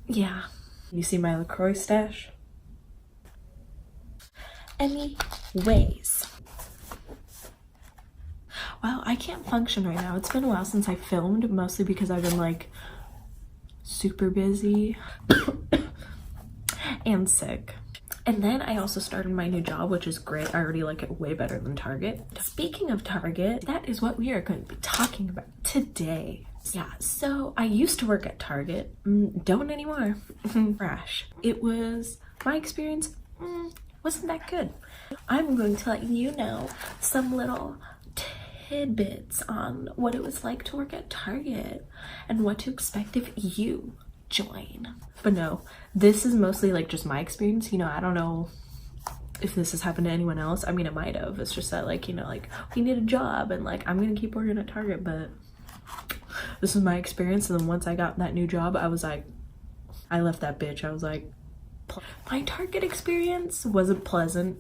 Yeah. You see my LaCroix stash? Anyways. Wow, I can't function right now. It's been a while since I filmed, mostly because I've been like super busy and sick. And then I also started my new job, which is great. I already like it way better than Target. Speaking of Target, that is what we are going to be talking about today. Yeah, so I used to work at Target, don't anymore. Crash. It was, my experience wasn't that good. I'm going to let you know some little tidbits on what it was like to work at Target and what to expect if you join. But no, this is mostly like just my experience. You know, I don't know if this has happened to anyone else. I mean, it might have. It's just that like, you know, like we need a job and like I'm gonna keep working at Target, but this is my experience. And then once I got that new job, I was like, I left that bitch. I was like, my Target experience wasn't pleasant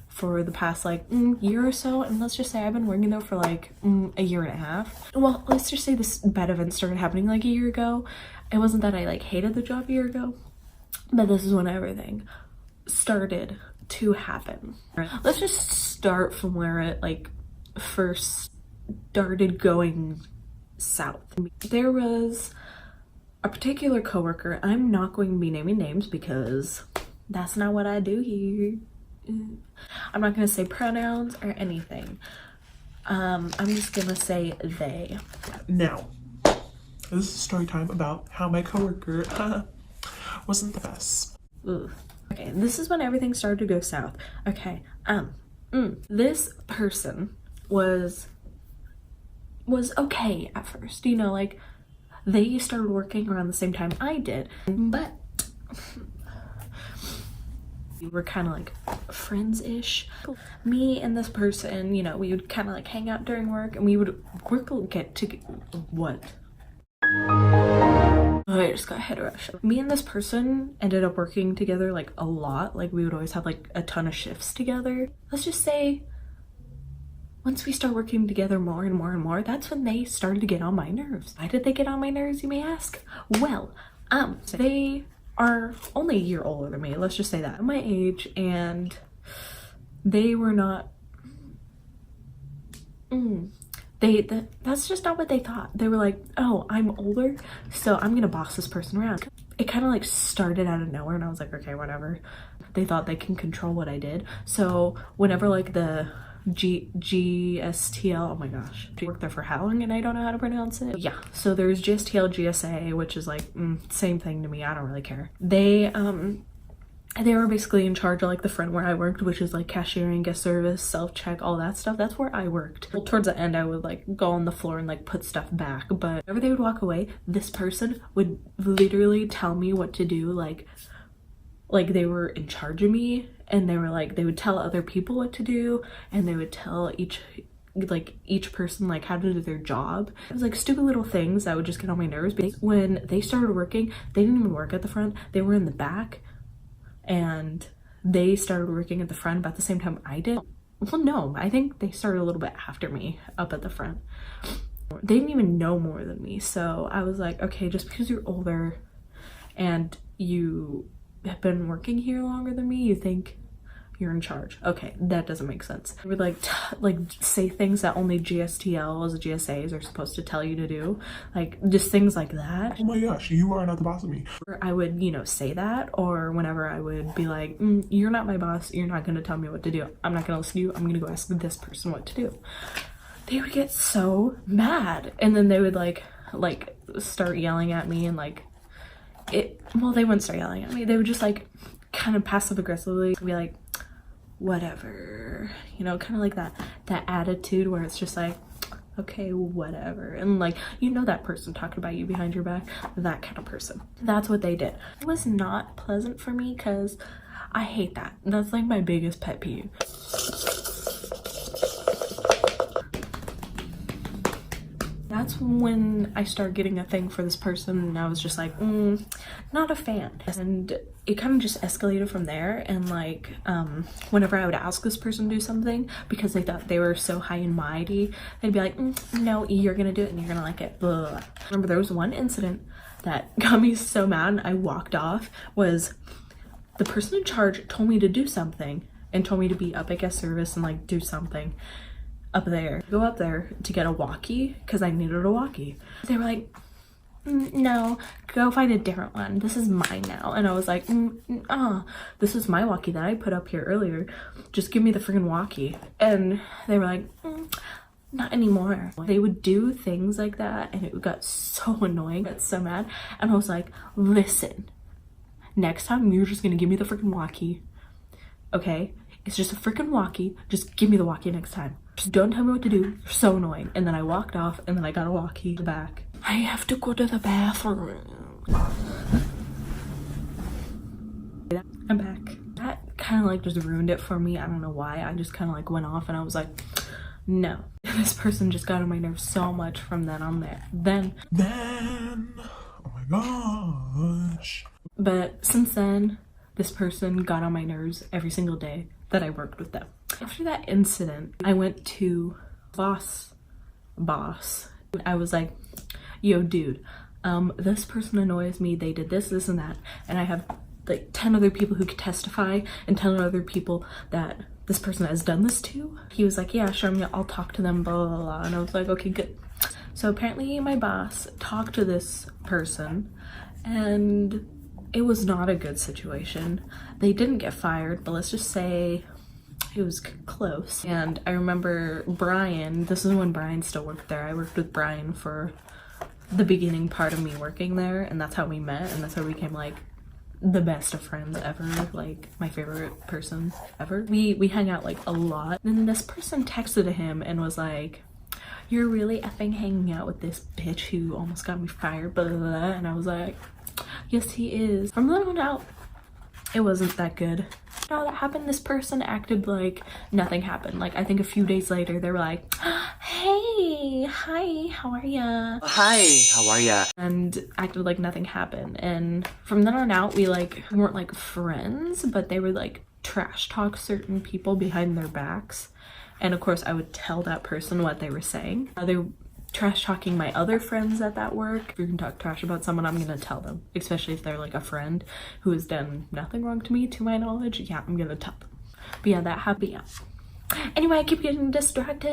for the past like year or so, and let's just say I've been working there for like a year and a half. Well, let's just say this bad event started happening like a year ago. It wasn't that I like hated the job a year ago, but this is when everything started to happen. Let's just start from where it like first started going south. There was a particular coworker. I'm not going to be naming names because that's not what I do here. I'm not going to say pronouns or anything. I'm just going to say they. Now, this is a story time about how my coworker wasn't the best. Ooh. Okay, this is when everything started to go south. Okay, this person was okay at first. You know, like they started working around the same time I did, but we were kind of like friends-ish. Me and this person, you know, we would kind of like hang out during work, and we would get to what? Oh, I just got head rush. Me and this person ended up working together like a lot. Like we would always have like a ton of shifts together. Let's just say once we start working together more and more and more, that's when they started to get on my nerves. Why did they get on my nerves, you may ask? Well, they are only a year older than me. Let's just say that. My age, and they were not that's just not what they thought. They were like, oh, I'm older, so I'm gonna boss this person around. It kind of like started out of nowhere, and I was like, okay, whatever. They thought they can control what I did. So whenever like the GSTL, oh my gosh, I worked there for how long and I don't know how to pronounce it. Yeah, so there's GSTL, GSA, which is like same thing to me. I don't really care. They were basically in charge of like the front where I worked, which is like cashiering, guest service, self-check, all that stuff. That's where I worked. Well, towards the end, I would like go on the floor and like put stuff back. But whenever they would walk away, this person would literally tell me what to do. Like they were in charge of me, and they were like, they would tell other people what to do, and they would tell each person like how to do their job. It was like stupid little things that would just get on my nerves. But when they started working, they didn't even work at the front. They were in the back. And they started working at the front about the same time I did. Well, no, I think they started a little bit after me up at the front. They didn't even know more than me. So I was like, okay, just because you're older and you have been working here longer than me, you think you're in charge. Okay, that doesn't make sense. I would like say things that only GSTLs, GSAs are supposed to tell you to do, like just things like that. Oh my gosh, you are not the boss of me. Or I would, you know, say that, or whenever I would be like, you're not my boss, you're not going to tell me what to do. I'm not going to listen to you. I'm going to go ask this person what to do. They would get so mad, and then they would like start yelling at me, and well, they wouldn't start yelling at me. They would just like kind of passive aggressively be like, whatever, you know, kind of like that attitude where it's just like, okay, whatever. And like, you know, that person talking about you behind your back, that kind of person. That's what they did. It was not pleasant for me because I hate that. That's like my biggest pet peeve. that's when I started getting a thing for this person, and I was just like, not a fan. And it kind of just escalated from there. And like whenever I would ask this person to do something, because they thought they were so high and mighty, they'd be like, no, you're gonna do it and you're gonna like it, blah. I remember there was one incident that got me so mad and I walked off. Was the person in charge told me to do something and told me to be up at guest service and like do something up there. Go up there to get a walkie because I needed a walkie. They were like, no, go find a different one. This is mine now. And I was like, this is my walkie that I put up here earlier. Just give me the freaking walkie. And they were like, not anymore. They would do things like that and it got so annoying. I got so mad. And I was like, listen, next time you're just gonna give me the freaking walkie. Okay? It's just a freaking walkie. Just give me the walkie next time. Just don't tell me what to do. You're so annoying. And then I walked off and then I got a walkie back. I have to go to the bathroom. I'm back. That kind of like just ruined it for me. I don't know why. I just kind of like went off and I was like, no. This person just got on my nerves so much from then on there. Then, oh my gosh. But since then, this person got on my nerves every single day that I worked with them. After that incident, I went to boss. I was like, yo dude, this person annoys me. They did this, this, and that. And I have like 10 other people who could testify and 10 other people that this person has done this to. He was like, yeah, sure, I'll talk to them, blah, blah, blah. And I was like, okay, good. So apparently my boss talked to this person and it was not a good situation. They didn't get fired, but let's just say it was close. And I remember Brian, this is when Brian still worked there. I worked with Brian for the beginning part of me working there, and that's how we met, and that's how we became like the best of friends ever, like my favorite person ever. We hung out like a lot. And then this person texted him and was like, you're really effing hanging out with this bitch who almost got me fired, blah, blah, blah. And I was like, yes, he is. From then on out, it wasn't that good. All that happened, this person acted like nothing happened. Like I think a few days later, they were like, hey, hi, how are ya? Hi, how are ya? And acted like nothing happened. And from then on out, we weren't like friends, but they would like trash talk certain people behind their backs. And of course, I would tell that person what they were saying. They were trash talking my other friends at that work. If you're gonna talk trash about someone, I'm gonna tell them, especially if they're like a friend who has done nothing wrong to me, to my knowledge. Yeah, I'm gonna tell them. But yeah, that happened. Yeah. Anyway, I keep getting distracted.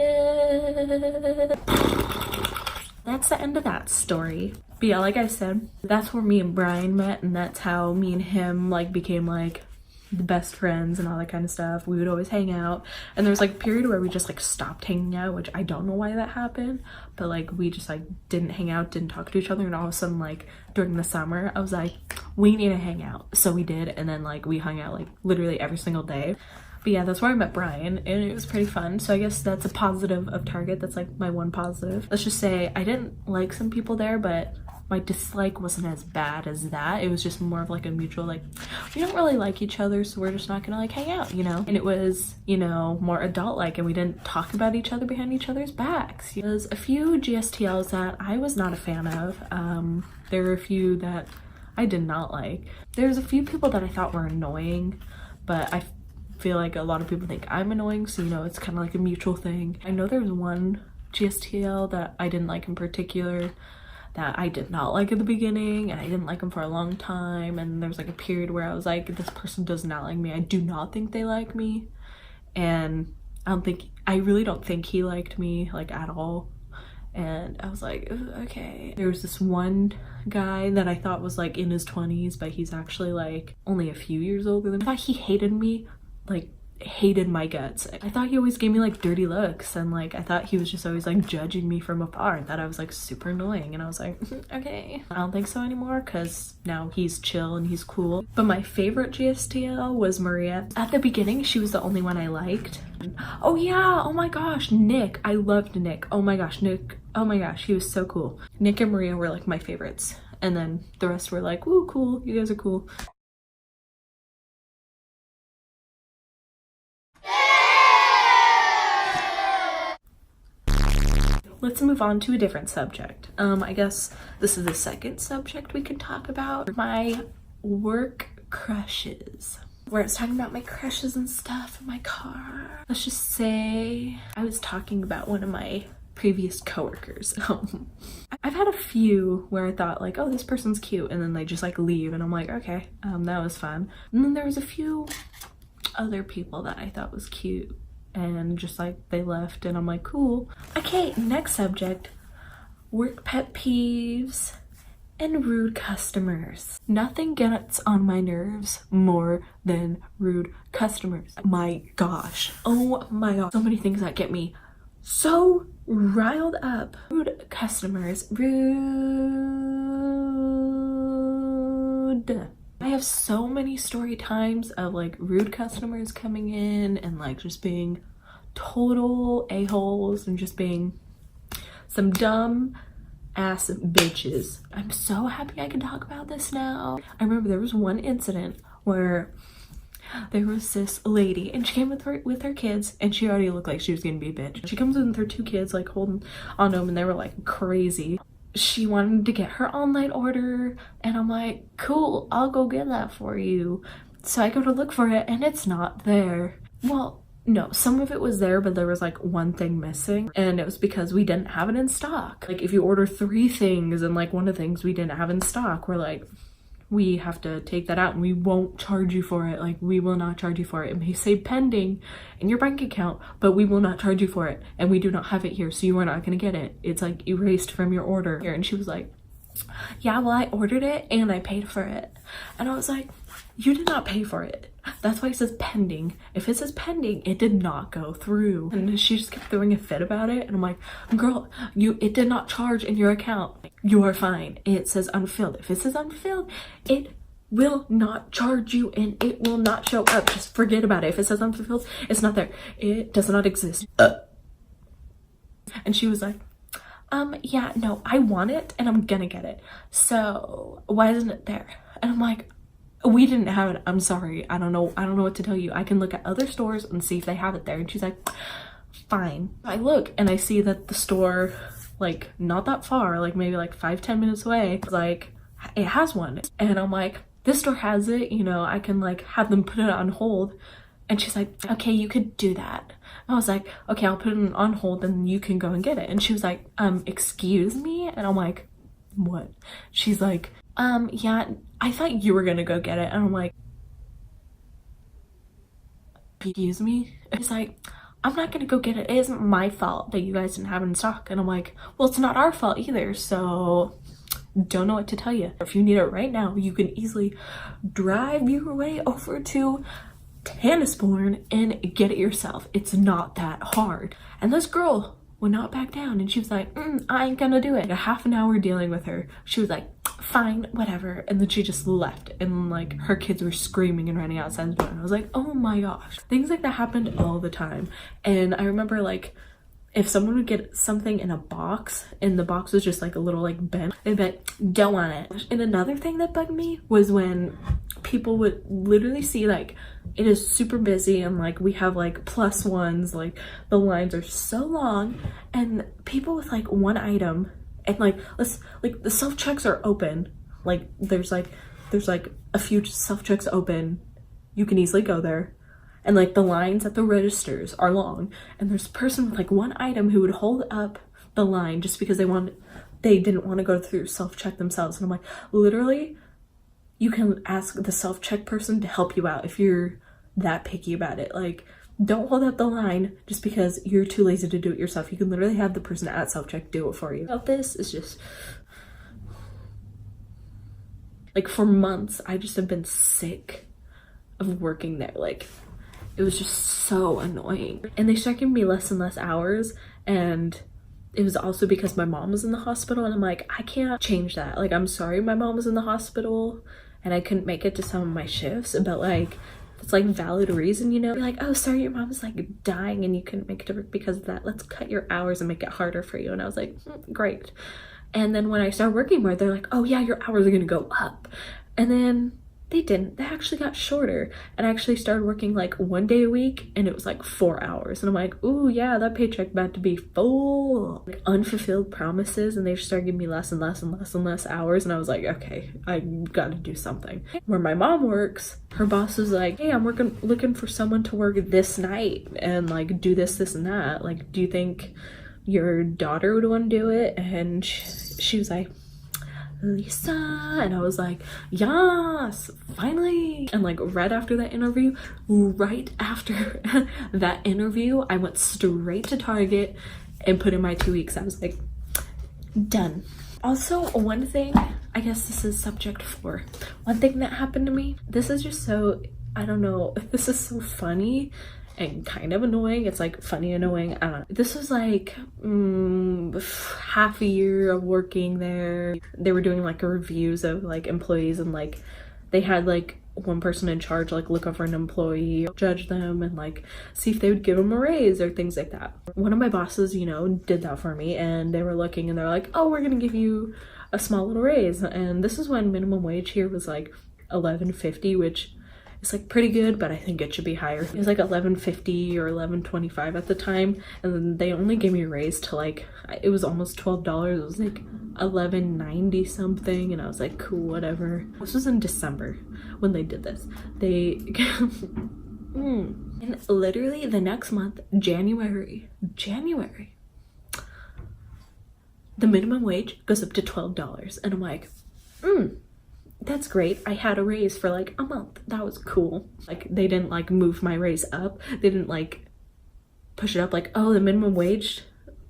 That's the end of that story. But yeah, like I said, that's where me and Brian met, and that's how me and him like became like the best friends and all that kind of stuff. We would always hang out, and there was like a period where we just like stopped hanging out, which I don't know why that happened, but like we just like didn't hang out, didn't talk to each other. And all of a sudden, like during the summer, I was like, we need to hang out. So we did, and then like we hung out like literally every single day. But yeah, that's where I met Brian, and it was pretty fun. So I guess that's a positive of Target. That's like my one positive. Let's just say I didn't like some people there, but my dislike wasn't as bad as that. It was just more of like a mutual, like, we don't really like each other, so we're just not gonna like hang out, you know? And it was, you know, more adult-like, and we didn't talk about each other behind each other's backs. There's a few GSTLs that I was not a fan of. There were a few that I did not like. There's a few people that I thought were annoying, but I feel like a lot of people think I'm annoying, so you know, it's kind of like a mutual thing. I know there was one GSTL that I didn't like in particular, that I did not like at the beginning, and I didn't like him for a long time, and there was like a period where I was like, this person does not like me. I do not think they like me, and I really don't think he liked me like at all. And I was like, okay. There was this one guy that I thought was like in his 20s, but he's actually like only a few years older than me. I thought he hated me, like hated my guts. I thought he always gave me like dirty looks, and like I thought he was just always like judging me from afar, and that I was like super annoying. And I was like, okay, I don't think so anymore, because now he's chill and he's cool. But my favorite GSTL was Maria. At the beginning, she was the only one I liked. Oh yeah, oh my gosh, Nick. I loved Nick. Oh my gosh, Nick. Oh my gosh, he was so cool. Nick and Maria were like my favorites, and then the rest were like, woo, cool, you guys are cool. let's move on to a different subject. I guess this is the second subject we can talk about. My work crushes. Where I was talking about my crushes and stuff in my car. Let's just say I was talking about one of my previous coworkers. I've had a few where I thought like, oh, this person's cute, and then they just like leave, and I'm like, okay, that was fun. And then there was a few other people that I thought was cute, and just like they left, and I'm like, cool. Okay, next subject, work pet peeves and rude customers. Nothing gets on my nerves more than rude customers. My gosh, oh my god, so many things that get me so riled up. Rude customers, rude. I have so many story times of like rude customers coming in and like just being total a-holes and just being some dumb ass bitches. I'm so happy I can talk about this now. I remember there was one incident where there was this lady and she came with her kids, and she already looked like she was gonna be a bitch. She comes with her two kids like holding on to them, and they were like crazy. She wanted to get her online order, and I'm like, cool, I'll go get that for you. So I go to look for it, and it's not there. Well, no, some of it was there, but there was like one thing missing, and it was because we didn't have it in stock. Like if you order 3 things and like one of the things we didn't have in stock, we're like, we have to take that out and we won't charge you for it. Like we will not charge you for it. It may say pending in your bank account, but we will not charge you for it, and we do not have it here, so you are not going to get it. It's like erased from your order. And she was like, yeah, well, I ordered it and I paid for it. And I was like, you did not pay for it. That's why it says pending. If it says pending, it did not go through. And she just kept throwing a fit about it, and I'm like, girl, it did not charge in your account. You are fine. It says unfilled. If it says unfilled, it will not charge you and it will not show up. Just forget about it. If it says unfulfilled, it's not there. It does not exist. And she was like, yeah, no, I want it and I'm gonna get it. So why isn't it there? And I'm like, we didn't have it. I'm sorry. I don't know what to tell you. I can look at other stores and see if they have it there. And she's like, fine. I look and I see that the store, like not that far, like maybe like 5-10 minutes away, like it has one. And I'm like, this store has it, you know, I can like have them put it on hold. And she's like, okay, you could do that. I was like, okay, I'll put it on hold and you can go and get it. And she was like, excuse me? And I'm like, what? She's like, yeah, I thought you were gonna go get it. And I'm like, excuse me? She's like, I'm not gonna go get it. It isn't my fault that you guys didn't have it in stock. And I'm like, well, it's not our fault either, so don't know what to tell you. If you need it right now, you can easily drive your way over to Tannisbourne and get it yourself. It's not that hard. And this girl would not back down, and she was like, I ain't gonna do it. Like a half an hour dealing with her, she was like, fine, whatever. And then she just left, and like her kids were screaming and running outside the door, and I was like, oh my gosh. Things like that happened all the time. And I remember like if someone would get something in a box and the box was just like a little like bent, they'd be like, don't want it. And another thing that bugged me was when people would literally see like it is super busy and like we have like +1s, like the lines are so long, and people with like one item, and like the self-checks are open, like there's like a few self-checks open, you can easily go there, and like the lines at the registers are long, and there's a person with like one item who would hold up the line just because they didn't want to go through self-check themselves. And I'm like, literally, you can ask the self-check person to help you out if you're that picky about it. Like, don't hold up the line just because you're too lazy to do it yourself. You can literally have the person at self-check do it for you. About this is just like, for months I just have been sick of working there. Like, it was just so annoying. And they started giving me less and less hours, and it was also because my mom was in the hospital, and I'm like, I can't change that. Like, I'm sorry my mom was in the hospital and I couldn't make it to some of my shifts, but like, it's like valid reason, you know? Be like, oh, sorry, your mom was like dying and you couldn't make it to work because of that. Let's cut your hours and make it harder for you. And I was like, great. And then when I started working more, they're like, oh yeah, your hours are gonna go up. And then They didn't. They actually got shorter, and I actually started working like 1 day a week, and it was like 4 hours, and I'm like, ooh yeah, that paycheck about to be full. Like, unfulfilled promises, and they just started giving me less and less and less and less hours, and I was like, okay, I gotta do something. Where my mom works, her boss was like, hey, I'm looking for someone to work this night and like do this and that, like, do you think your daughter would want to do it? And she was like, Lisa, and I was like, yes, finally. And like right after that interview, I went straight to Target and put in my 2 weeks. I was like, done. Also, one thing, I guess this is subject 4, one thing that happened to me, this is just so, I don't know, this is so funny and kind of annoying. It's like funny, annoying, I don't know. This was like half a year of working there. They were doing like reviews of like employees, and like they had like one person in charge like look over an employee, judge them, and like see if they would give them a raise or things like that. One of my bosses, you know, did that for me, and they were looking and they're like, oh, we're gonna give you a small little raise. And this is when minimum wage here was like $11.50, which it's like pretty good, but I think it should be higher. It was like $11.50 or $11.25 at the time, and then they only gave me a raise to like, it was almost $12. It was like $11.90 something, and I was like, cool, whatever. This was in December when they did this. They and literally the next month, January, the minimum wage goes up to $12, and I'm like, that's great. I had a raise for like a month. That was cool. Like, they didn't like move my raise up. They didn't like push it up like, oh, the minimum wage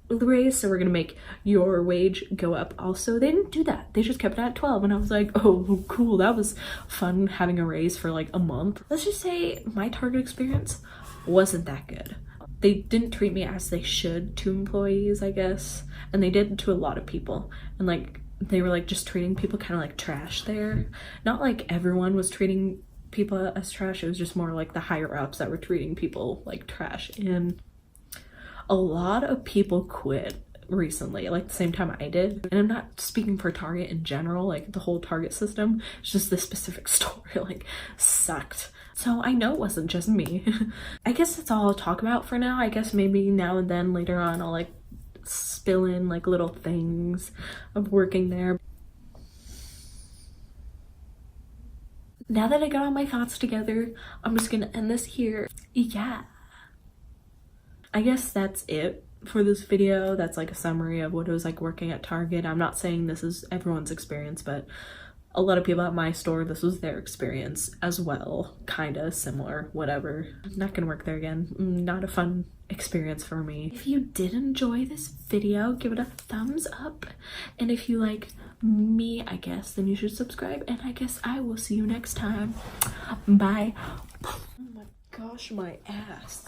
raise, so we're gonna make your wage go up also. They didn't do that. They just kept it at 12, and I was like, oh, cool. That was fun having a raise for like a month. Let's just say my Target experience wasn't that good. They didn't treat me as they should to employees, I guess, and they did to a lot of people. And like, they were like just treating people kind of like trash there. Not like everyone was treating people as trash, it was just more like the higher ups that were treating people like trash. And a lot of people quit recently, like the same time I did. And I'm not speaking for Target in general, like the whole Target system, it's just this specific store like sucked. So I know it wasn't just me. I guess that's all I'll talk about for now. I guess maybe now and then later on I'll like spill in like little things of working there. Now that I got all my thoughts together, I'm just gonna end this here. Yeah, I guess that's it for this video. That's like a summary of what it was like working at Target. I'm not saying this is everyone's experience, but a lot of people at my store, this was their experience as well. Kind of similar, whatever. I'm not gonna work there again. Not a fun experience for me. If you did enjoy this video, give it a thumbs up. And if you like me, I guess, then you should subscribe. And I guess I will see you next time. Bye. Oh my gosh, my ass.